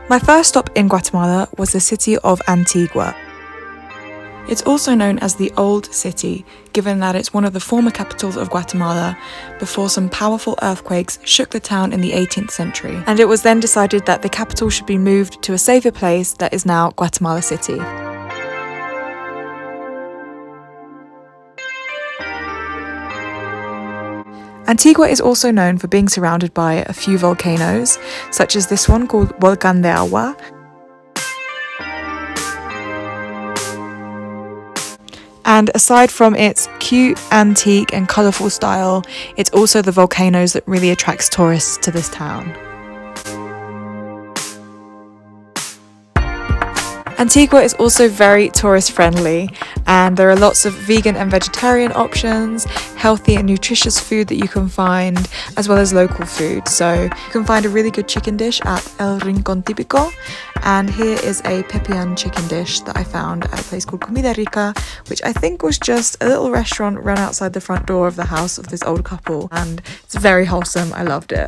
My first stop in Guatemala was the city of Antigua. It's also known as the Old City, given that it's one of the former capitals of Guatemala before some powerful earthquakes shook the town in the 18th century. And it was then decided that the capital should be moved to a safer place that is now Guatemala City. Antigua is also known for being surrounded by a few volcanoes, such as this one called Volcán de Agua. And aside from its cute, antique and colourful style, it's also the volcanoes that really attracts tourists to this town. Antigua is also very tourist friendly, and there are lots of vegan and vegetarian options, healthy and nutritious food that you can find, as well as local food. So you can find a really good chicken dish at El Rincón Típico, and here is a Pt.1 chicken dish that I found at a place called Comida Rica, which I think was just a little restaurant run outside the front door of the house of this old couple, and it's very wholesome. I loved it.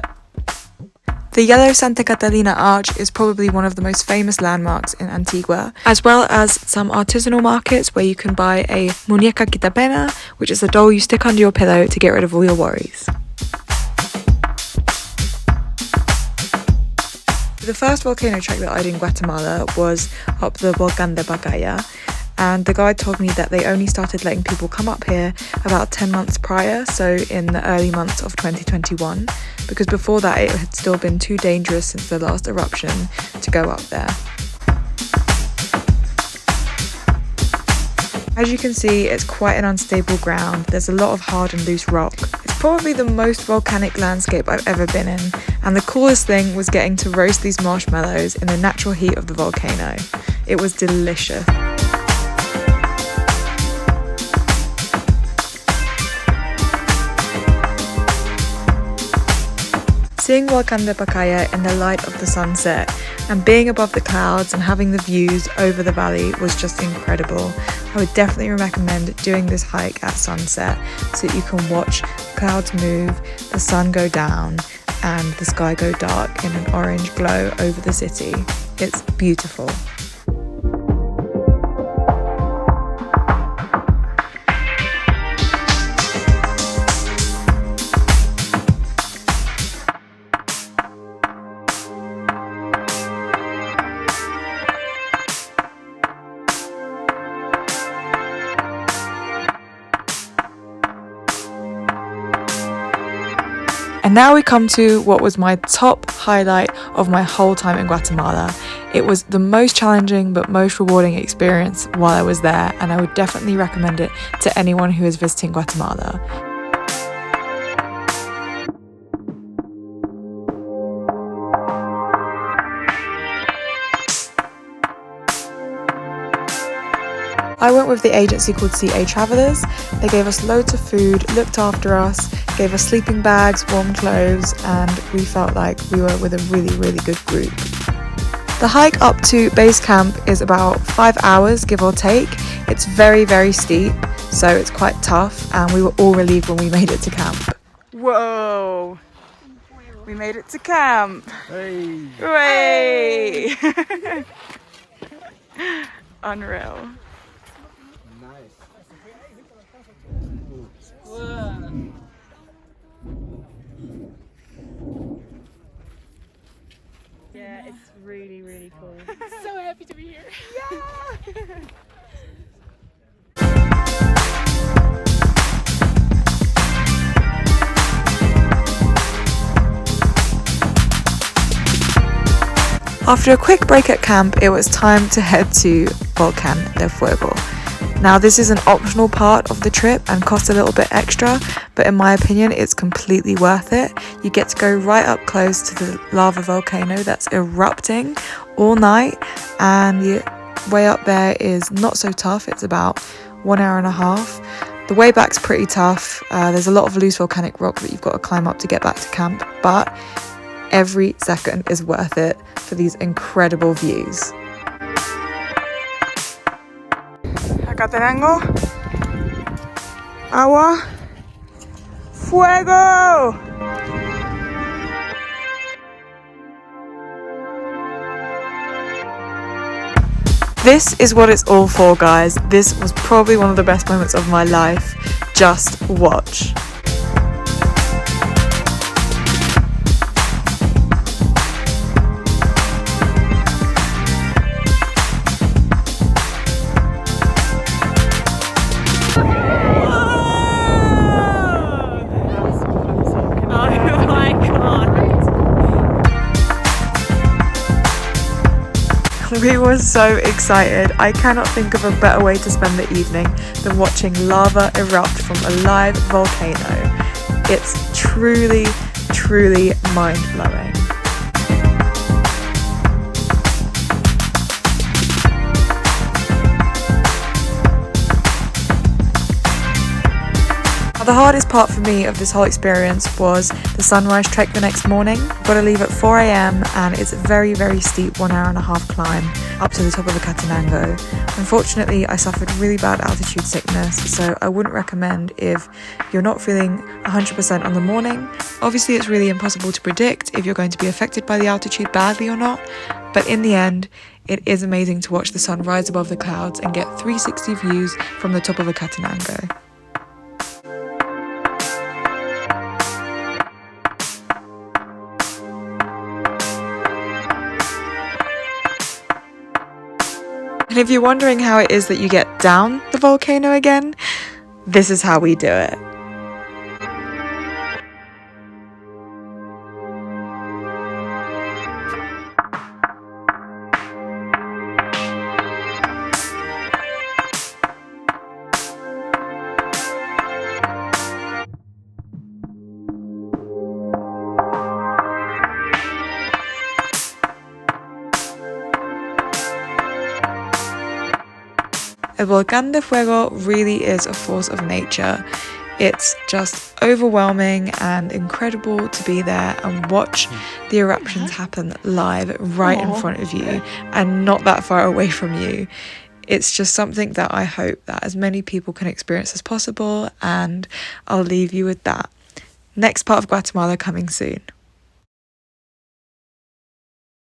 The yellow Santa Catalina arch is probably one of the most famous landmarks in Antigua, as well as some artisanal markets where you can buy a muñeca quitapena, which is a doll you stick under your pillow to get rid of all your worries. The first volcano trek that I did in Guatemala was up the Volcán de Pacaya, and the guide told me that they only started letting people come up here about 10 months prior, so in the early months of 2021, because before that it had still been too dangerous since the last eruption to go up there. As you can see, it's quite an unstable ground. There's a lot of hard and loose rock. It's probably the most volcanic landscape I've ever been in, and the coolest thing was getting to roast these marshmallows in the natural heat of the volcano. It was delicious. Seeing Volcán de Pacaya in the light of the sunset and being above the clouds and having the views over the valley was just incredible. I would definitely recommend doing this hike at sunset so that you can watch the clouds move, the sun go down and the sky go dark in an orange glow over the city. It's beautiful. And now we come to what was my top highlight of my whole time in Guatemala. It was the most challenging but most rewarding experience while I was there, and I would definitely recommend it to anyone who is visiting Guatemala. I went with the agency called CA Travellers. They gave us loads of food, looked after us, gave us sleeping bags, warm clothes, and we felt like we were with a really, really good group. The hike up to base camp is about 5 hours, give or take. It's very, very steep, so it's quite tough, and we were all relieved when we made it to camp. Whoa! We made it to camp! Hey! Hey. Unreal. Yeah, it's really, really cool. So happy to be here. Yeah! After a quick break at camp, it was time to head to Volcán de Fuego. Now, this is an optional part of the trip and costs a little bit extra, but in my opinion, it's completely worth it. You get to go right up close to the lava volcano that's erupting all night, and the way up there is not so tough. It's about 1 hour and a half. The way back's pretty tough. There's a lot of loose volcanic rock that you've got to climb up to get back to camp, but every second is worth it for these incredible views. Acatenango, agua, fuego! This is what it's all for, guys. This was probably one of the best moments of my life. Just watch. We were so excited. I cannot think of a better way to spend the evening than watching lava erupt from a live volcano. It's truly, truly mind-blowing. The hardest part for me of this whole experience was the sunrise trek the next morning. Got to leave at 4 a.m. and it's a very, very steep 1 hour and a half climb up to the top of Acatenango. Unfortunately, I suffered really bad altitude sickness, so I wouldn't recommend if you're not feeling 100% on the morning. Obviously, it's really impossible to predict if you're going to be affected by the altitude badly or not, but in the end, it is amazing to watch the sun rise above the clouds and get 360 views from the top of Acatenango. And if you're wondering how it is that you get down the volcano again, this is how we do it. El Volcán de Fuego really is a force of nature. It's just overwhelming and incredible to be there and watch the eruptions happen live right in front of you and not that far away from you. It's just something that I hope that as many people can experience as possible, and I'll leave you with that. Next part of Guatemala coming soon.